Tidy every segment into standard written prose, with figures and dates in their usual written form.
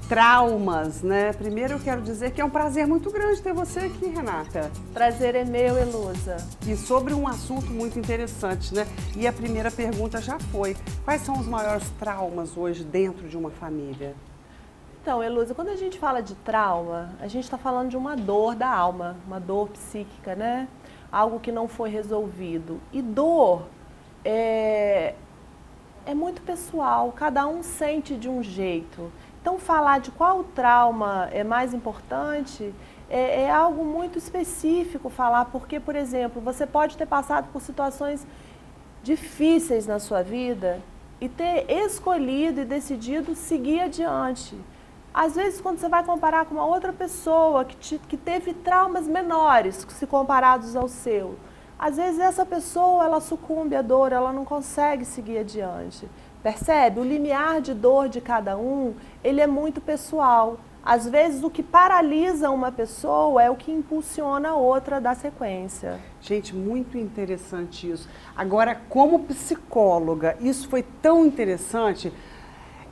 traumas, né? Primeiro eu quero dizer que é um prazer muito grande ter você aqui, Renata. Prazer é meu, Elusa. E sobre um assunto muito interessante, né? E a primeira pergunta já foi: quais são os maiores traumas hoje dentro de uma família? Então, Elusa, quando a gente fala de trauma, a gente está falando de uma dor da alma, uma dor psíquica, né? Algo que não foi resolvido. E dor é muito pessoal, cada um sente de um jeito. Então, falar de qual trauma é mais importante é algo muito específico falar, porque, por exemplo, você pode ter passado por situações difíceis na sua vida e ter escolhido e decidido seguir adiante. Às vezes, quando você vai comparar com uma outra pessoa que teve traumas menores se comparados ao seu, às vezes essa pessoa ela sucumbe à dor, ela não consegue seguir adiante. Percebe? O limiar de dor de cada um, ele é muito pessoal. Às vezes o que paralisa uma pessoa é o que impulsiona a outra da sequência. Gente, muito interessante isso. Agora, como psicóloga, isso foi tão interessante.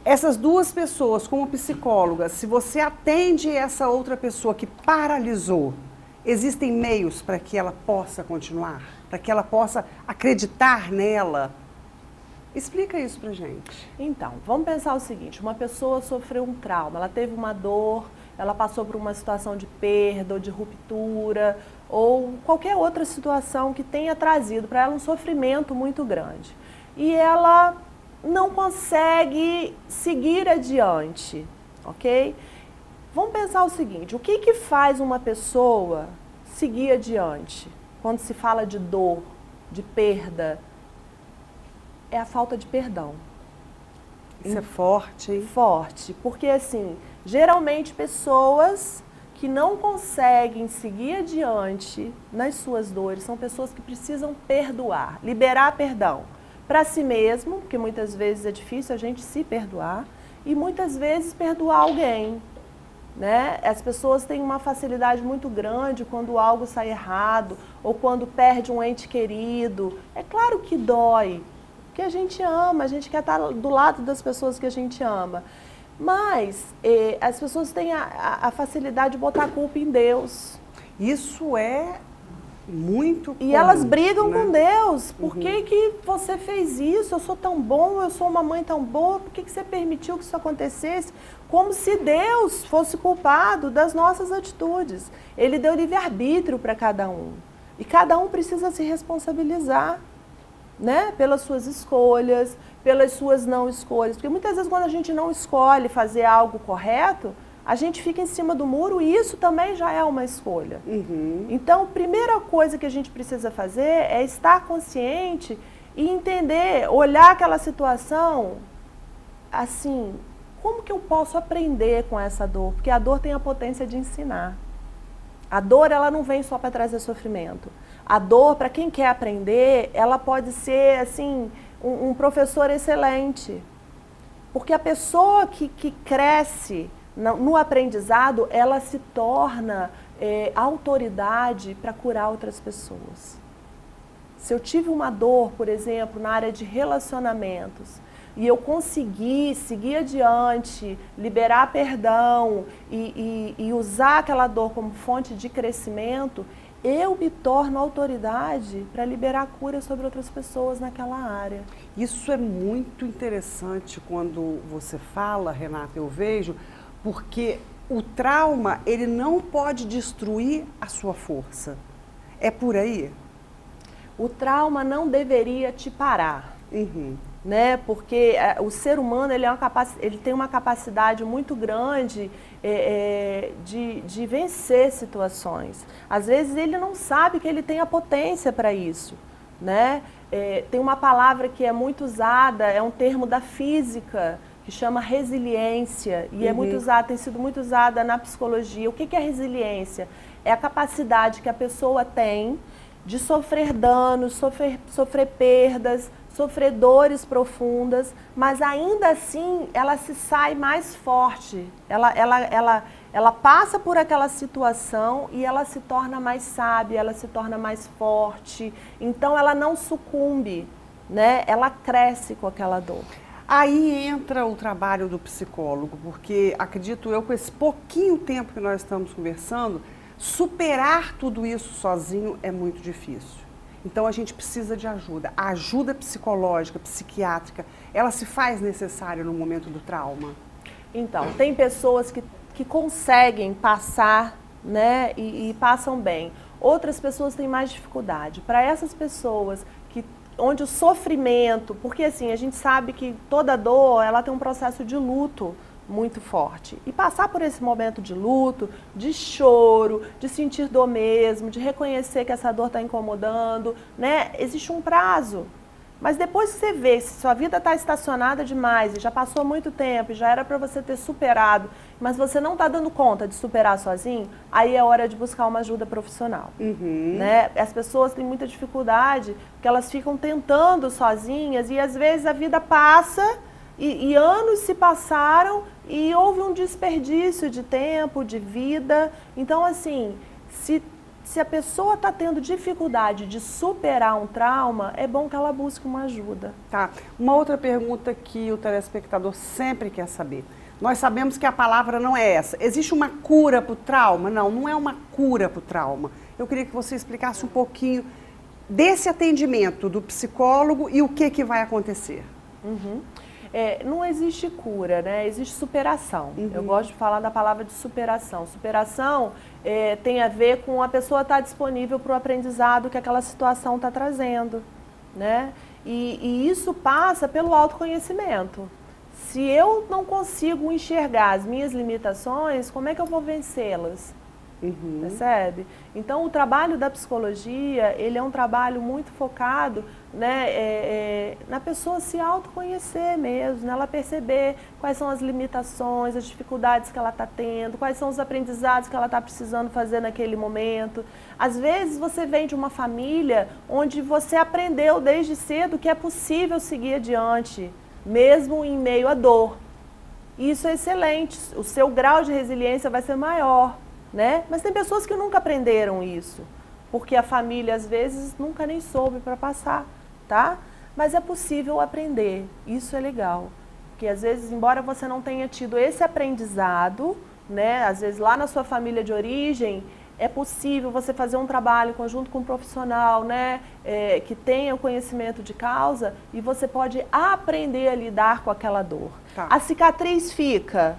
Essas duas pessoas, como psicóloga, se você atende essa outra pessoa que paralisou, existem meios para que ela possa continuar? Para que ela possa acreditar nela? Explica isso pra gente. Então, vamos pensar o seguinte, uma pessoa sofreu um trauma, ela teve uma dor, ela passou por uma situação de perda ou de ruptura, ou qualquer outra situação que tenha trazido para ela um sofrimento muito grande. E ela não consegue seguir adiante, ok? Vamos pensar o seguinte, o que faz uma pessoa seguir adiante quando se fala de dor, de perda? É a falta de perdão. Isso é forte, hein? Forte, porque assim, geralmente pessoas que não conseguem seguir adiante nas suas dores são pessoas que precisam perdoar, liberar perdão para si mesmo, porque muitas vezes é difícil a gente se perdoar, e muitas vezes perdoar alguém, né? As pessoas têm uma facilidade muito grande quando algo sai errado ou quando perde um ente querido. É claro que dói, porque a gente ama, a gente quer estar do lado das pessoas que a gente ama. Mas as pessoas têm a facilidade de botar a culpa em Deus. Isso é muito comum, e elas brigam, né, com Deus. Por que você fez isso? Eu sou tão bom, eu sou uma mãe tão boa, por que você permitiu que isso acontecesse? Como se Deus fosse culpado das nossas atitudes. Ele deu livre-arbítrio para cada um. E cada um precisa se responsabilizar, né, pelas suas escolhas, pelas suas não escolhas. Porque muitas vezes quando a gente não escolhe fazer algo correto, a gente fica em cima do muro e isso também já é uma escolha. Então, a primeira coisa que a gente precisa fazer é estar consciente e entender, olhar aquela situação assim, como que eu posso aprender com essa dor? Porque a dor tem a potência de ensinar. A dor, ela não vem só para trazer sofrimento. A dor, para quem quer aprender, ela pode ser, assim, um professor excelente. Porque a pessoa que cresce no aprendizado, ela se torna autoridade para curar outras pessoas. Se eu tive uma dor, por exemplo, na área de relacionamentos, e eu consegui seguir adiante, liberar perdão e usar aquela dor como fonte de crescimento, eu me torno autoridade para liberar cura sobre outras pessoas naquela área. Isso é muito interessante quando você fala, Renata, eu vejo, porque o trauma, ele não pode destruir a sua força. É por aí? O trauma não deveria te parar. Né? Porque o ser humano ele tem uma capacidade muito grande de vencer situações. Às vezes ele não sabe que ele tem a potência para isso, né? Tem uma palavra que é muito usada, é um termo da física, que chama resiliência, e tem sido muito usada na psicologia. O que é resiliência? É a capacidade que a pessoa tem de sofrer danos, sofrer perdas, sofrer dores profundas, mas ainda assim ela se sai mais forte. Ela passa por aquela situação e ela se torna mais sábia, ela se torna mais forte. Então ela não sucumbe, né? Ela cresce com aquela dor. Aí entra o trabalho do psicólogo, porque acredito eu, com esse pouquinho tempo que nós estamos conversando, superar tudo isso sozinho é muito difícil. Então a gente precisa de ajuda. A ajuda psicológica, psiquiátrica, ela se faz necessária no momento do trauma? Então, tem pessoas que conseguem passar, né, e passam bem. Outras pessoas têm mais dificuldade. Para essas pessoas onde o sofrimento, porque assim, a gente sabe que toda dor, ela tem um processo de luto muito forte. E passar por esse momento de luto, de choro, de sentir dor mesmo, de reconhecer que essa dor está incomodando, né? Existe um prazo. Mas depois que você vê, se sua vida está estacionada demais, e já passou muito tempo, e já era para você ter superado, mas você não está dando conta de superar sozinho, aí é hora de buscar uma ajuda profissional. Né? As pessoas têm muita dificuldade, porque elas ficam tentando sozinhas, e às vezes a vida passa, e anos se passaram, e houve um desperdício de tempo, de vida. Então, assim, se a pessoa está tendo dificuldade de superar um trauma, é bom que ela busque uma ajuda. Tá. Uma outra pergunta que o telespectador sempre quer saber. Nós sabemos que a palavra não é essa. Existe uma cura para o trauma? Não, não é uma cura para o trauma. Eu queria que você explicasse um pouquinho desse atendimento do psicólogo e o que vai acontecer. Não existe cura, né? Existe superação. Eu gosto de falar da palavra de superação. Superação tem a ver com a pessoa estar disponível para o aprendizado que aquela situação está trazendo, né? E isso passa pelo autoconhecimento. Se eu não consigo enxergar as minhas limitações, como é que eu vou vencê-las? Percebe? Então, o trabalho da psicologia, ele é um trabalho muito focado, né, na pessoa se autoconhecer mesmo, ela perceber quais são as limitações, as dificuldades que ela está tendo, quais são os aprendizados que ela está precisando fazer naquele momento. Às vezes, você vem de uma família onde você aprendeu desde cedo que é possível seguir adiante, mesmo em meio à dor. Isso é excelente, o seu grau de resiliência vai ser maior. Né? Mas tem pessoas que nunca aprenderam isso, porque a família às vezes nunca nem soube para passar, tá? Mas é possível aprender, isso é legal, porque às vezes, embora você não tenha tido esse aprendizado, né? Às vezes lá na sua família de origem, é possível você fazer um trabalho conjunto com um profissional, né? Que tenha o conhecimento de causa e você pode aprender a lidar com aquela dor. Tá. A cicatriz fica,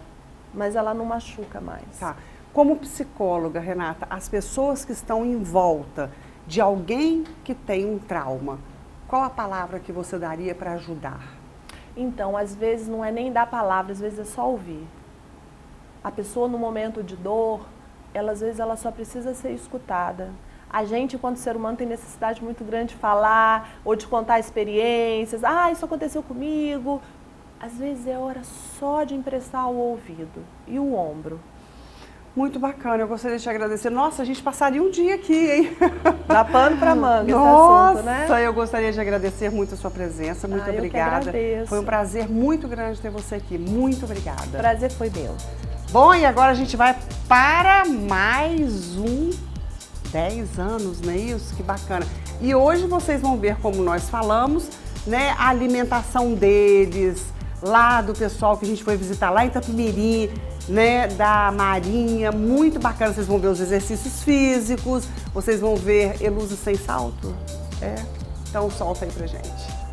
mas ela não machuca mais. Tá. Como psicóloga, Renata, as pessoas que estão em volta de alguém que tem um trauma, qual a palavra que você daria para ajudar? Então, às vezes não é nem dar palavra, às vezes é só ouvir. A pessoa no momento de dor, às vezes ela só precisa ser escutada. A gente, enquanto ser humano, tem necessidade muito grande de falar ou de contar experiências. Ah, isso aconteceu comigo. Às vezes é hora só de emprestar o ouvido e o ombro. Muito bacana, eu gostaria de te agradecer. Nossa, a gente passaria um dia aqui, hein? Dá pano para manga esse assunto, né? Nossa, eu gostaria de agradecer muito a sua presença, muito obrigada. Eu que agradeço. Foi um prazer muito grande ter você aqui, muito obrigada. O prazer foi meu. Bom, e agora a gente vai para mais um 10 anos, não é isso? Que bacana. E hoje vocês vão ver como nós falamos, né, a alimentação deles, lá do pessoal que a gente foi visitar lá em Itapemirim, né, da Marinha, muito bacana. Vocês vão ver os exercícios físicos, vocês vão ver Elusa sem salto. Então solta aí pra gente.